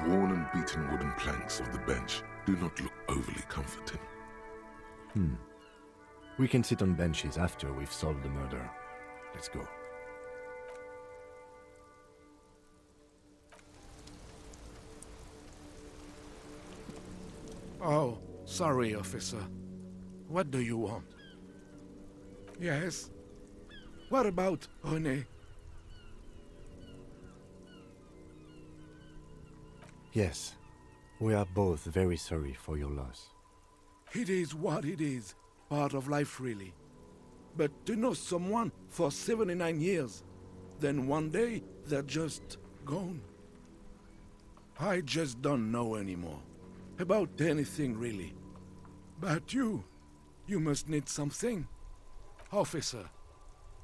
worn and beaten wooden planks of the bench do not look overly comforting. We can sit on benches after we've solved the murder. Let's go. Oh, sorry, officer. What do you want? Yes? What about René? Yes, we are both very sorry for your loss. It is what it is. Part of life, really. But to know someone for 79 years, then one day they're just gone. I just don't know anymore. About anything, really. But you must need something. Officer,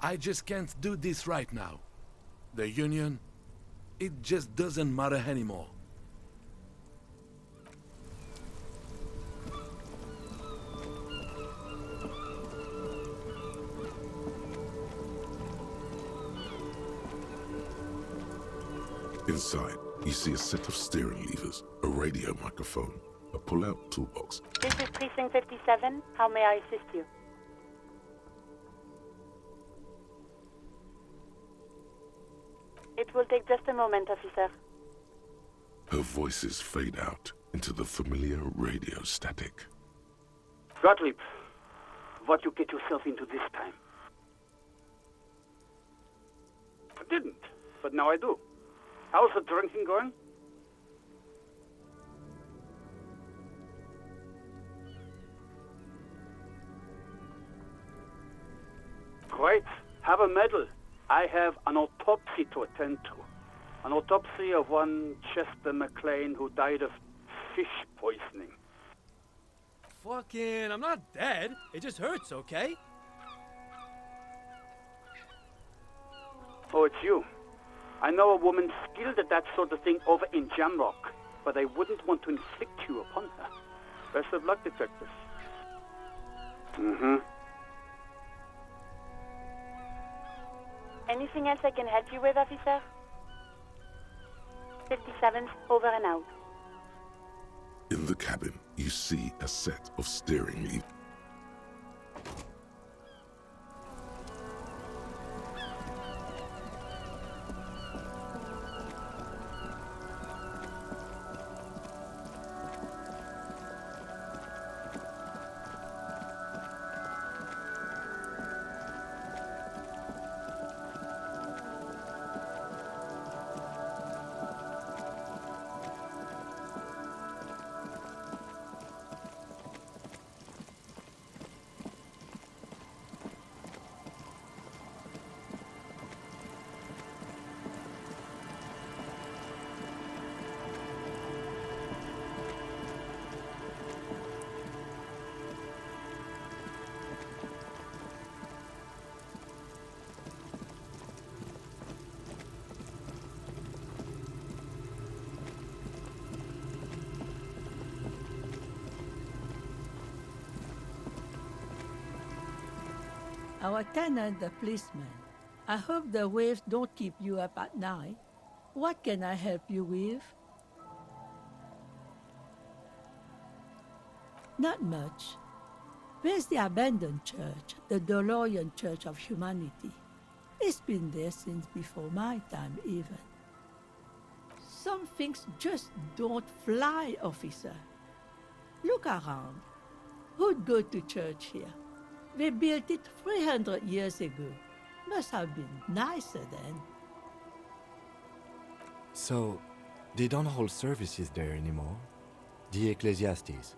I just can't do this right now. The Union, it just doesn't matter anymore. Inside, you see a set of steering levers, a radio microphone, a pull-out toolbox. This is Precinct 57. How may I assist you? It will take just a moment, officer. Her voices fade out into the familiar radio static. Gottlieb, what you get yourself into this time? I didn't, but now I do. How's the drinking going? Great. Have a medal. I have an autopsy to attend to. An autopsy of one Chester McLean who died of fish poisoning. Fucking, I'm not dead. It just hurts, okay? Oh, it's you. I know a woman skilled at that sort of thing over in Jamrock, but I wouldn't want to inflict you upon her. Best of luck, detectives. Anything else I can help you with, officer? 57's over and out. In the cabin, you see a set of steering levers. Our tenant, the policeman. I hope the waves don't keep you up at night. What can I help you with? Not much. Where's the abandoned church, the DeLorean Church of Humanity? It's been there since before my time, even. Some things just don't fly, officer. Look around. Who'd go to church here? They built it 300 years ago. Must have been nicer then. So, they don't hold services there anymore? The Ecclesiastes?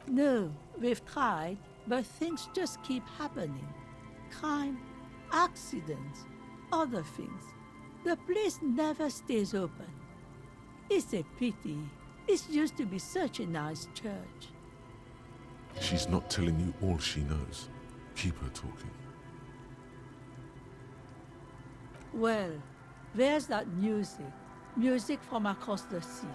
No, we've tried, but things just keep happening. Crime, accidents, other things. The place never stays open. It's a pity. It used to be such a nice church. She's not telling you all she knows. Keep her talking. Well, there's that music. Music from across the sea.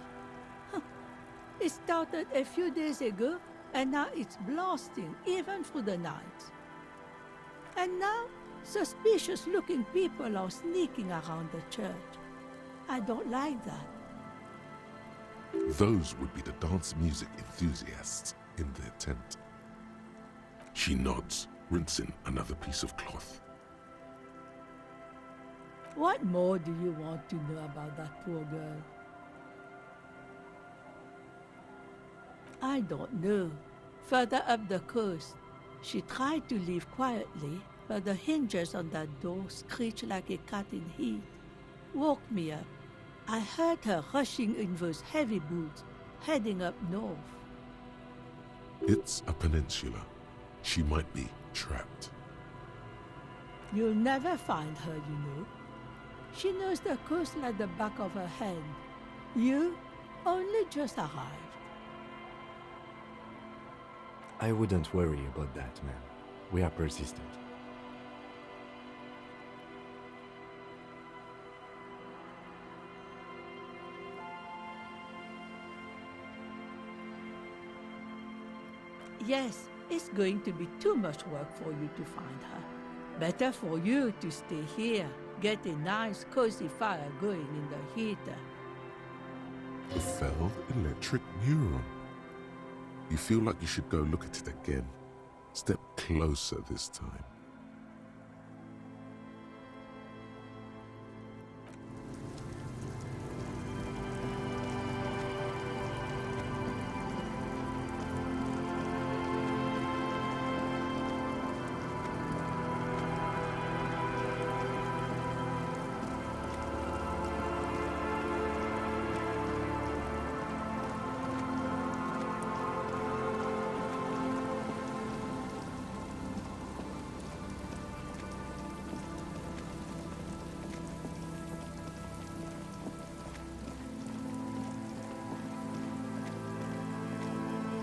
It started a few days ago, and now it's blasting, even through the night. And now, suspicious-looking people are sneaking around the church. I don't like that. Those would be the dance music enthusiasts in their tent. She nods, rinsing another piece of cloth. What more do you want to know about that poor girl? I don't know. Further up the coast, she tried to leave quietly, but the hinges on that door screeched like a cat in heat. Woke me up. I heard her rushing in those heavy boots, heading up north. It's a peninsula. She might be trapped. You'll never find her, you know. She knows the coast like the back of her hand. You only just arrived. I wouldn't worry about that, man. We are persistent. Yes, it's going to be too much work for you to find her. Better for you to stay here, get a nice cozy fire going in the heater. The failed electric neuron. You feel like you should go look at it again. Step closer this time.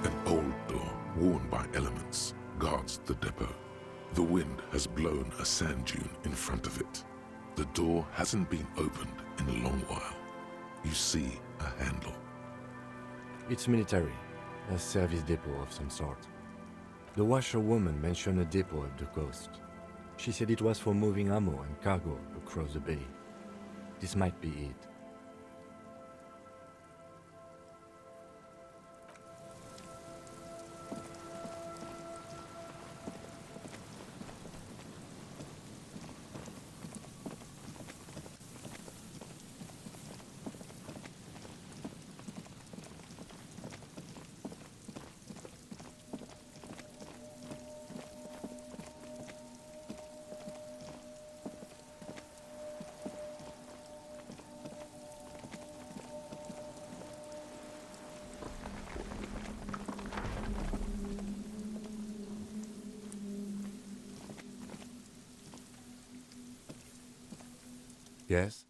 An old door, worn by elements, guards the depot. The wind has blown a sand dune in front of it. The door hasn't been opened in a long while. You see a handle. It's military, a service depot of some sort. The washerwoman mentioned a depot up the coast. She said it was for moving ammo and cargo across the bay. This might be it. Yes?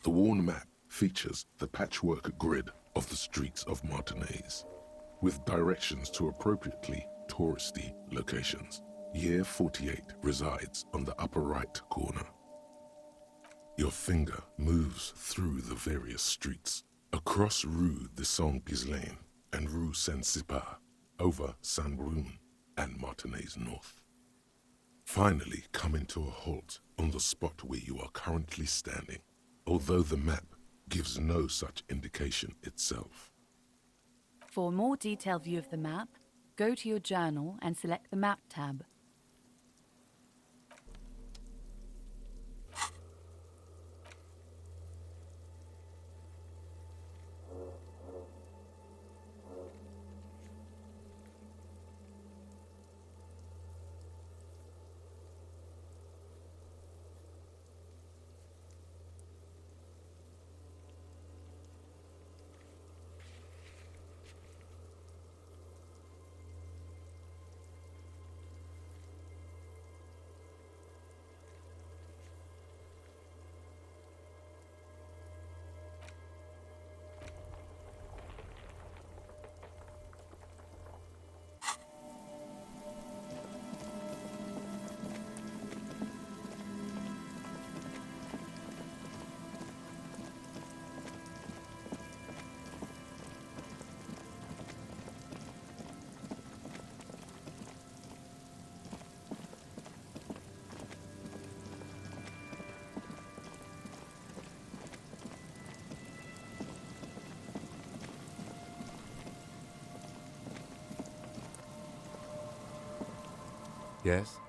The worn map features the patchwork grid of the streets of Martinaise, with directions to appropriately touristy locations. Year 48 resides on the upper right corner. Your finger moves through the various streets, across Rue de Saint-Ghislain and Rue Saint-Sipar, over Saint-Brun and Martinaise North. Finally coming to a halt on the spot where you are currently standing, although the map gives no such indication itself. For a more detailed view of the map, go to your journal and select the Map tab. guess?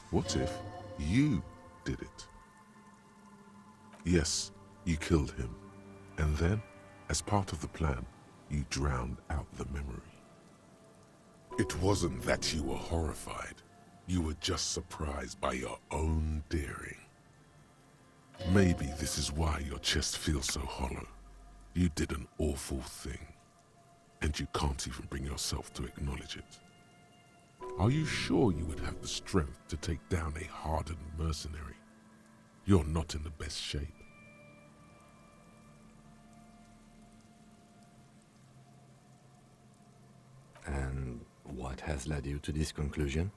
What if you did it? Yes, you killed him. And then, as part of the plan, you drowned out the memory. It wasn't that you were horrified. You were just surprised by your own daring. Maybe this is why your chest feels so hollow. You did an awful thing, and you can't even bring yourself to acknowledge it. Are you sure you would have the strength to take down a hardened mercenary? You're not in the best shape. And what has led you to this conclusion?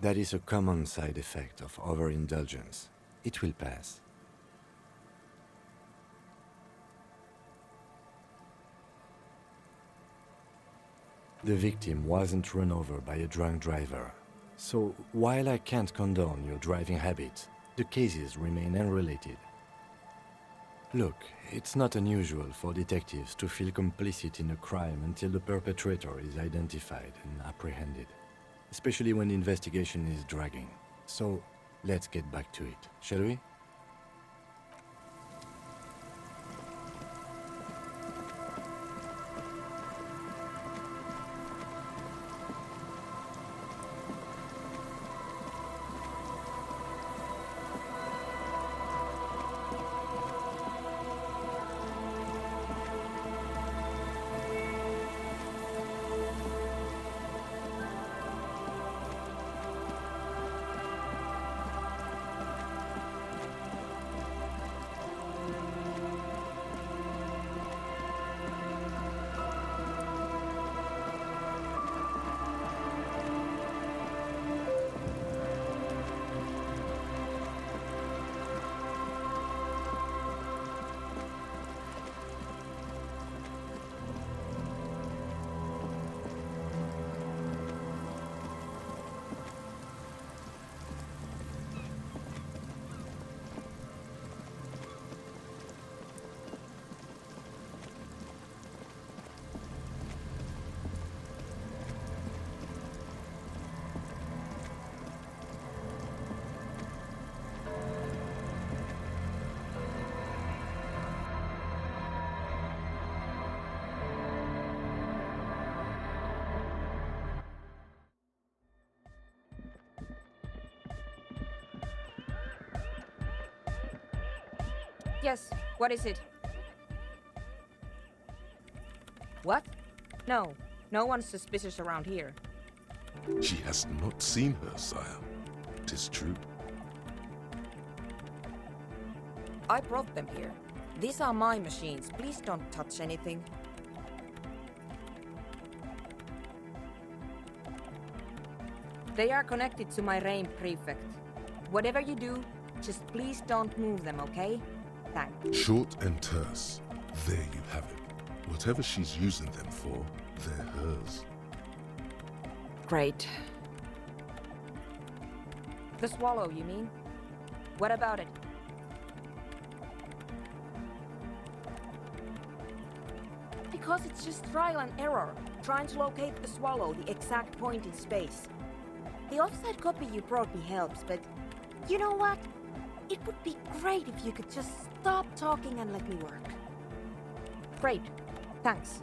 That is a common side effect of overindulgence. It will pass. The victim wasn't run over by a drunk driver. So, while I can't condone your driving habits, the cases remain unrelated. Look, it's not unusual for detectives to feel complicit in a crime until the perpetrator is identified and apprehended, especially when the investigation is dragging. So, let's get back to it, shall we? Yes, what is it? What? No, no one's suspicious around here. She has not seen her, sire. 'Tis true. I brought them here. These are my machines. Please don't touch anything. They are connected to my reign prefect. Whatever you do, just please don't move them, okay? Thanks. Short and terse. There you have it. Whatever she's using them for, they're hers. Great. The swallow, you mean? What about it? Because it's just trial and error, trying to locate the swallow, the exact point in space. The offside copy you brought me helps, but you know what? It would be great if you could just stop talking and let me work. Great. Thanks.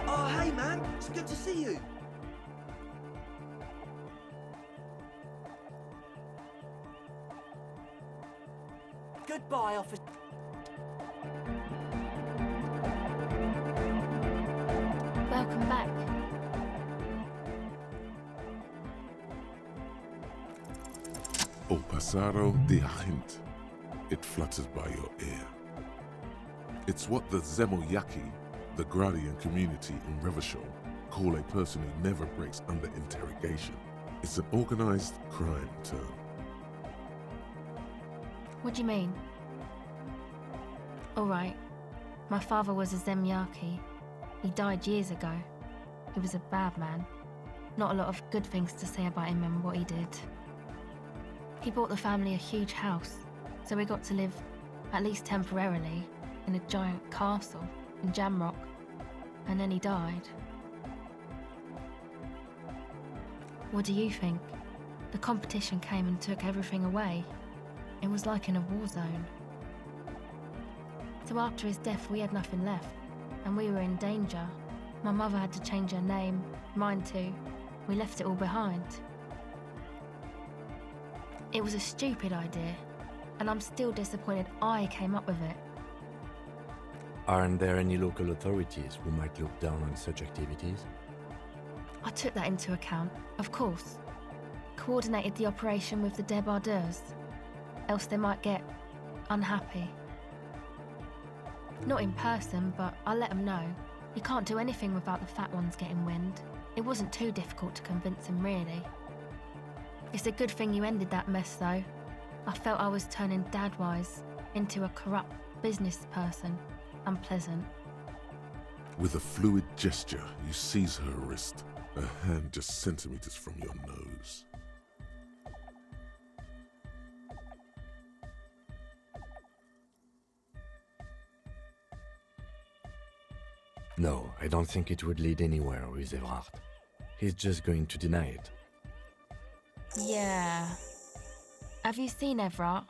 Oh, hey man, it's good to see you. Goodbye, officer. Welcome back. O pasaro de agente. It flutters by your ear. It's what the Zemoyaki, the Gradian community in Revachol, call a person who never breaks under interrogation. It's an organized crime term. What do you mean? Alright, my father was a Zemyaki. He died years ago. He was a bad man. Not a lot of good things to say about him and what he did. He bought the family a huge house, so we got to live, at least temporarily, in a giant castle in Jamrock. And then he died. What do you think? The competition came and took everything away. It was like in a war zone. So after his death, we had nothing left, and we were in danger. My mother had to change her name, mine too. We left it all behind. It was a stupid idea, and I'm still disappointed I came up with it. Aren't there any local authorities who might look down on such activities? I took that into account, of course. Coordinated the operation with the débardeurs, else they might get unhappy. Not in person, but I let them know. You can't do anything without the fat ones getting wind. It wasn't too difficult to convince them, really. It's a good thing you ended that mess, though. I felt I was turning Dadwise into a corrupt business person. Unpleasant. With a fluid gesture, you seize her wrist, a hand just centimeters from your nose. No, I don't think it would lead anywhere with Evrard. He's just going to deny it. Yeah. Have you seen Evrard?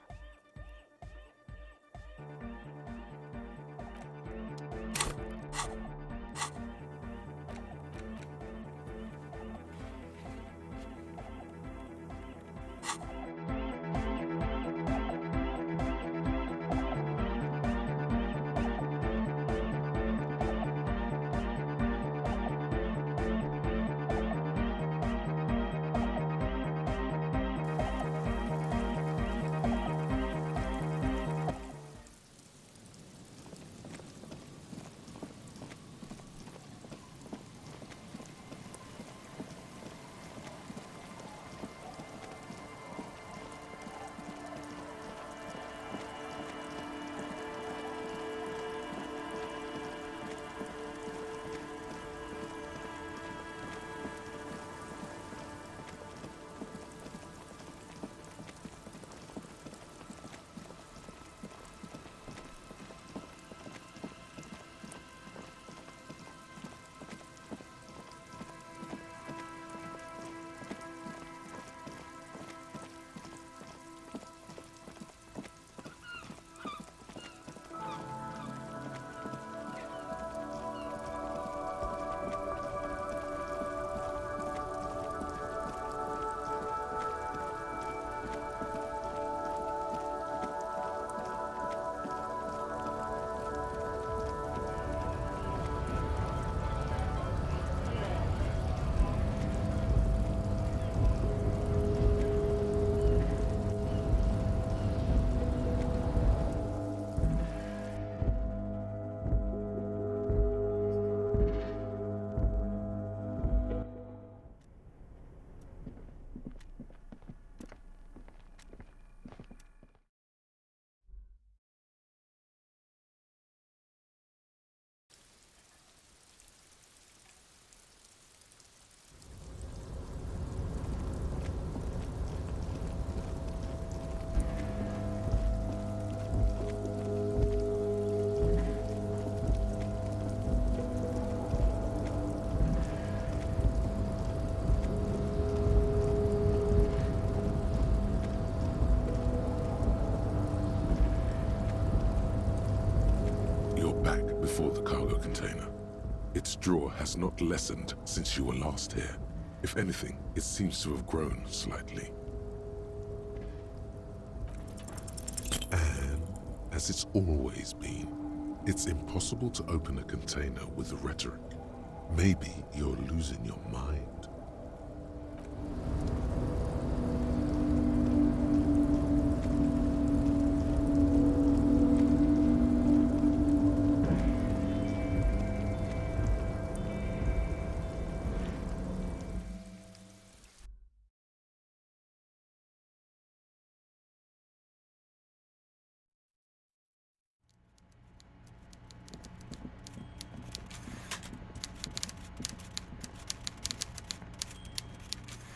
Before the cargo container. Its drawer has not lessened since you were last here. If anything, it seems to have grown slightly. And, as it's always been, it's impossible to open a container with rhetoric. Maybe you're losing your mind.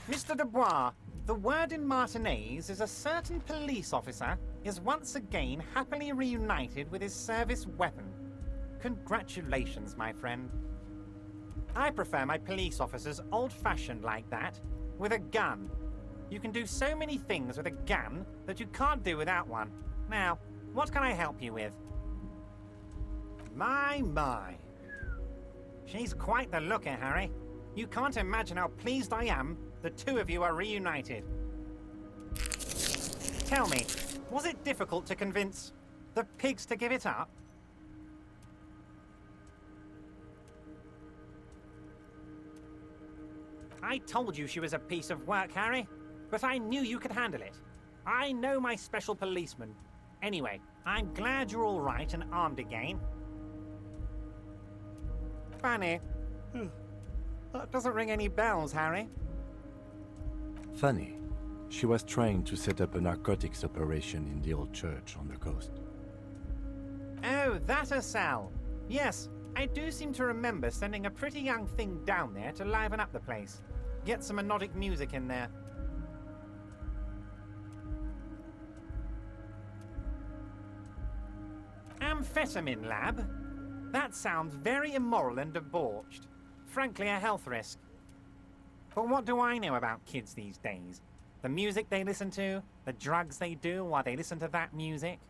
Mr. Dubois, the word in Martinez is a certain police officer is once again happily reunited with his service weapon. Congratulations, my friend. I prefer my police officers old-fashioned like that, with a gun. You can do so many things with a gun that you can't do without one. Now, what can I help you with? My. She's quite the looker, Harry. You can't imagine how pleased I am the two of you are reunited. Tell me, was it difficult to convince the pigs to give it up? I told you she was a piece of work, Harry, but I knew you could handle it. I know my special policeman. Anyway, I'm glad you're all right and armed again. Fanny. That doesn't ring any bells, Harry. Funny. She was trying to set up a narcotics operation in the old church on the coast. Oh, that a cell. Yes, I do seem to remember sending a pretty young thing down there to liven up the place. Get some melodic music in there. Amphetamine lab? That sounds very immoral and debauched. Frankly, a health risk. But what do I know about kids these days? The music they listen to, the drugs they do while they listen to that music?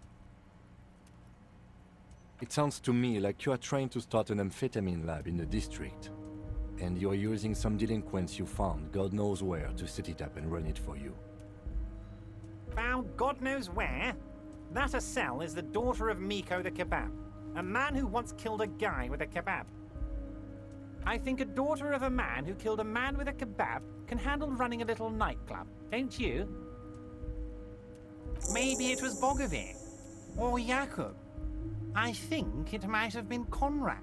It sounds to me like you are trying to start an amphetamine lab in the district. And you're using some delinquents you found, God knows where, to set it up and run it for you. Found God knows where? That a cell is the daughter of Miko the kebab, a man who once killed a guy with a kebab. I think a daughter of a man who killed a man with a kebab can handle running a little nightclub, don't you? Maybe it was Bogovic. Or Jakub. I think it might have been Conrad.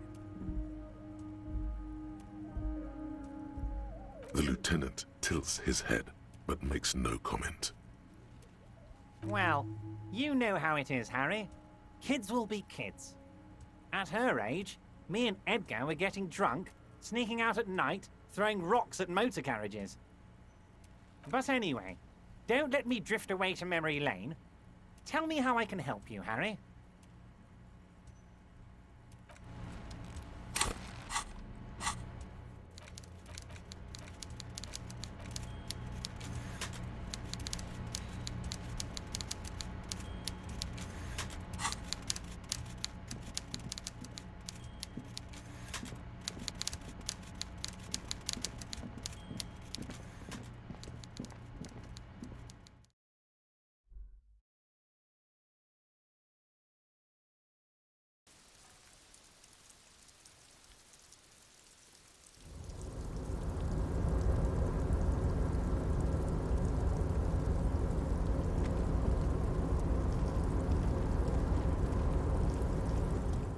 The lieutenant tilts his head, but makes no comment. Well, you know how it is, Harry. Kids will be kids. At her age, me and Edgar were getting drunk, sneaking out at night, throwing rocks at motor carriages. But anyway, don't let me drift away to memory lane. Tell me how I can help you, Harry.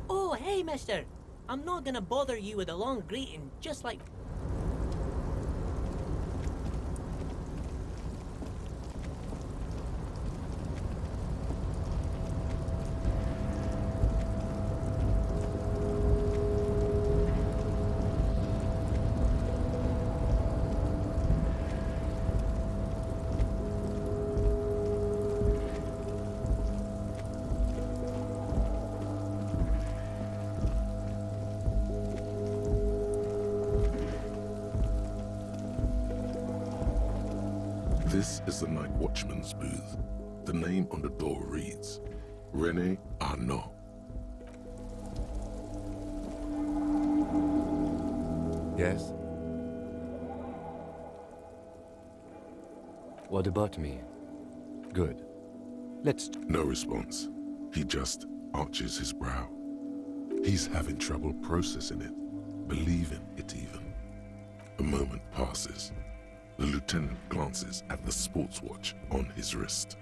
Oh, hey, mister. I'm not gonna bother you with a long greeting, just like... This is the night watchman's booth. The name on the door reads, René Arnaud. Yes? What about me? Good. Let's... No response. He just arches his brow. He's having trouble processing it, believing it even. A moment passes. The lieutenant glances at the sports watch on his wrist.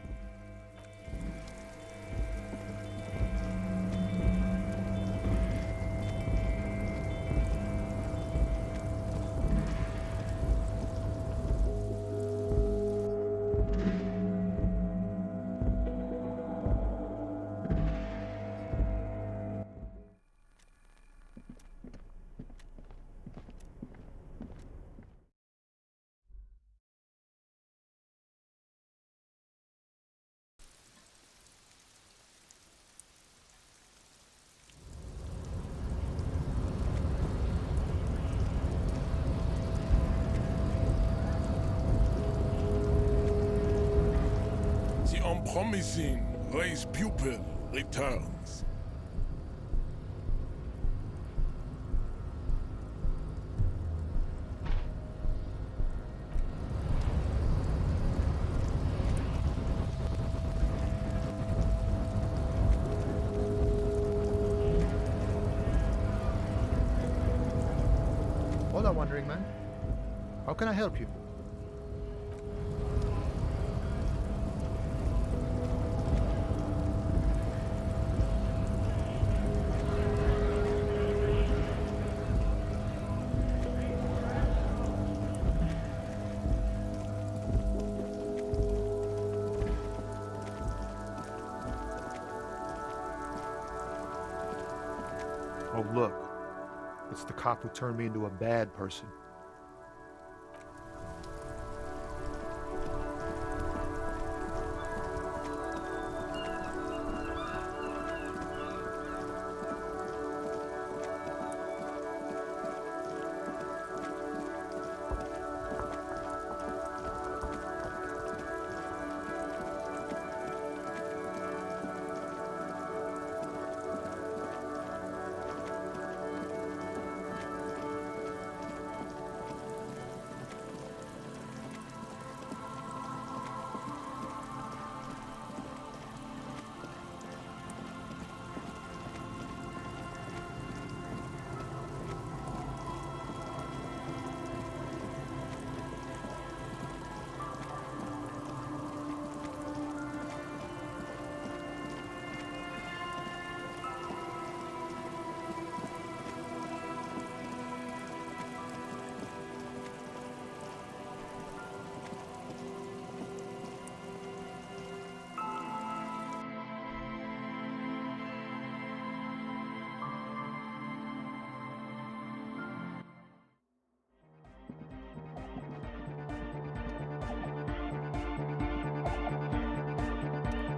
promising race pupil returns. Hola, Wandering Man. How can I help you? Oh, look. It's the cop who turned me into a bad person.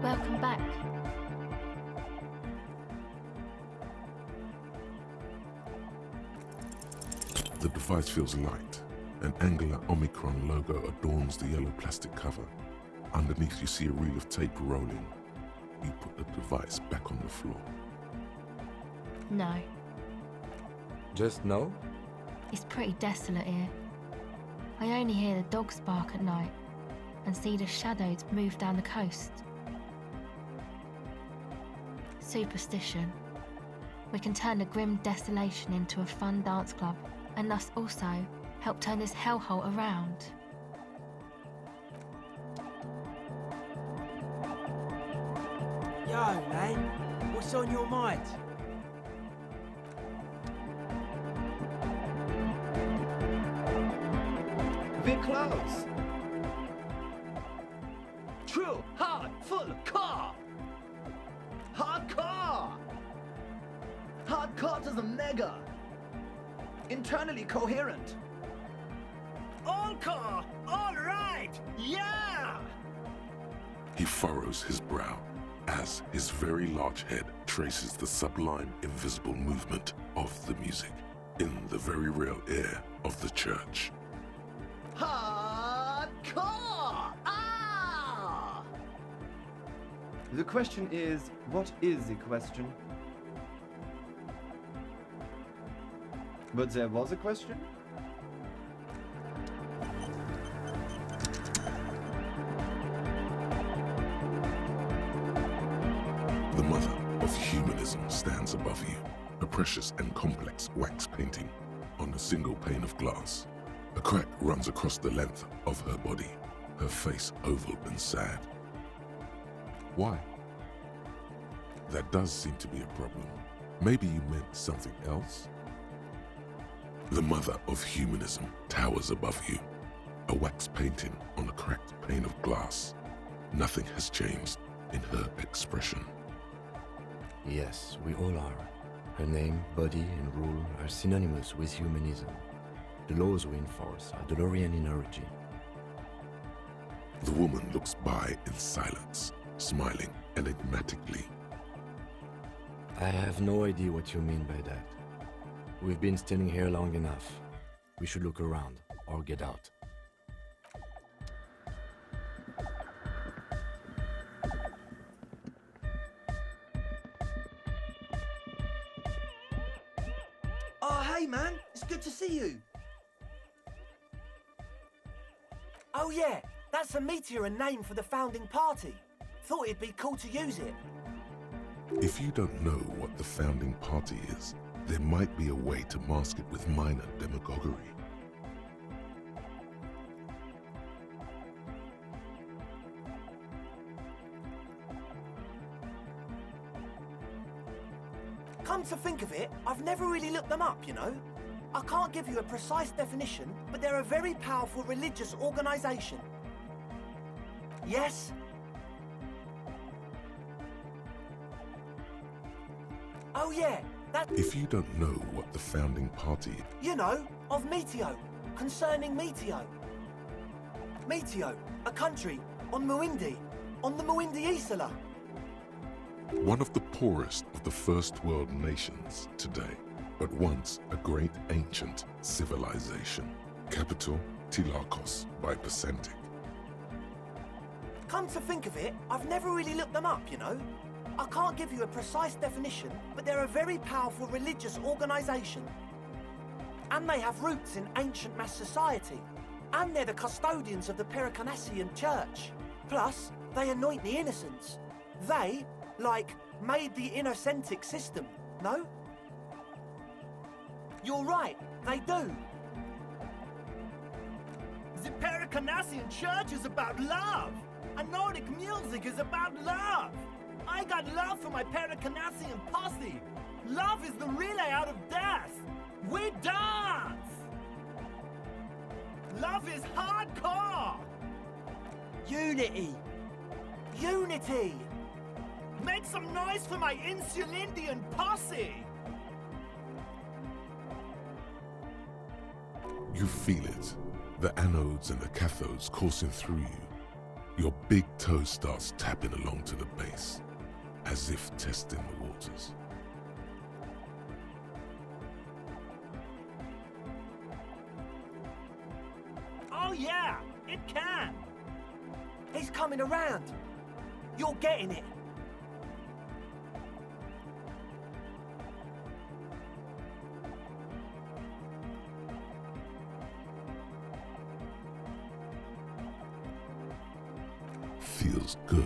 Welcome back. The device feels light. An angular Omicron logo adorns the yellow plastic cover. Underneath you see a reel of tape rolling. You put the device back on the floor. No, Just no? it's pretty desolate here. I only hear the dogs bark at night and see the shadows move down the coast. Superstition. We can turn the grim desolation into a fun dance club and thus also help turn this hellhole around. Yo, man, what's on your mind? We're close. True, hard, full, car. Hardcore. Hardcore to the mega. Internally coherent. All car, all right, yeah! He furrows his brow as his very large head traces the sublime, invisible movement of the music in the very real air of the church. Hardcore! Ah! The question is, what is the question? But there was a question? The mother of humanism stands above you, a precious and complex wax painting on a single pane of glass. A crack runs across the length of her body, her face oval and sad. Why? That does seem to be a problem. Maybe you meant something else? The mother of humanism towers above you, a wax painting on a cracked pane of glass. Nothing has changed in her expression. Yes, we all are. Her name, body, and rule are synonymous with humanism. The laws we enforce are DeLorean in origin. The woman looks by in silence, smiling enigmatically. I have no idea what you mean by that. We've been standing here long enough. We should look around, or get out. see you. Oh yeah, that's a meteor name for the founding party. Thought it'd be cool to use it. If you don't know what the founding party is, there might be a way to mask it with minor demagoguery. Come to think of it, I've never really looked them up, you know? I can't give you a precise definition, but they're a very powerful religious organisation. Yes? Oh yeah, that... If you don't know what the founding party is, You know, of Meteo, concerning Meteo. Meteo, a country on Muindi, on the Muindi Isla. one of the poorest of the first world nations today, but once a great ancient civilization. Capital, Tilakos by percentage. Come to think of it, I've never really looked them up, you know? I can't give you a precise definition, but they're a very powerful religious organisation. And they have roots in ancient mass society. And they're the custodians of the Pericarnassian Church. Plus, they anoint the innocents. They, like, made the Innocentic system, no? You're right, they do. The Pericarnassian Church is about love, and Nordic music is about love. I got love for my Pericarnassian posse. Love is the relay out of death. We dance! Love is hardcore! Unity! Unity! Make some noise for my Insulindian posse! You feel it, the anodes and the cathodes coursing through you. Your big toe starts tapping along to the base, as if testing the waters. Oh yeah, it can! He's coming around. You're getting it. Feels good.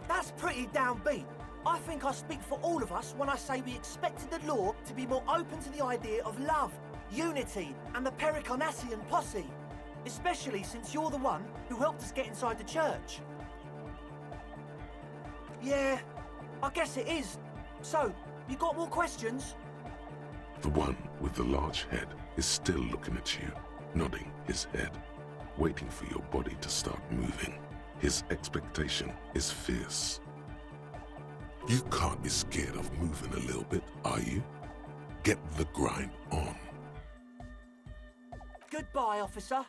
That's pretty downbeat. I think I speak for all of us when I say we expected the law to be more open to the idea of love, unity, and the Pericarnassian posse. Especially since you're the one who helped us get inside the church. Yeah, I guess it is. So, you got more questions? The one with the large head is still looking at you, nodding his head, waiting for your body to start moving. His expectation is fierce. You can't be scared of moving a little bit, are you? Get the grind on. Goodbye, officer.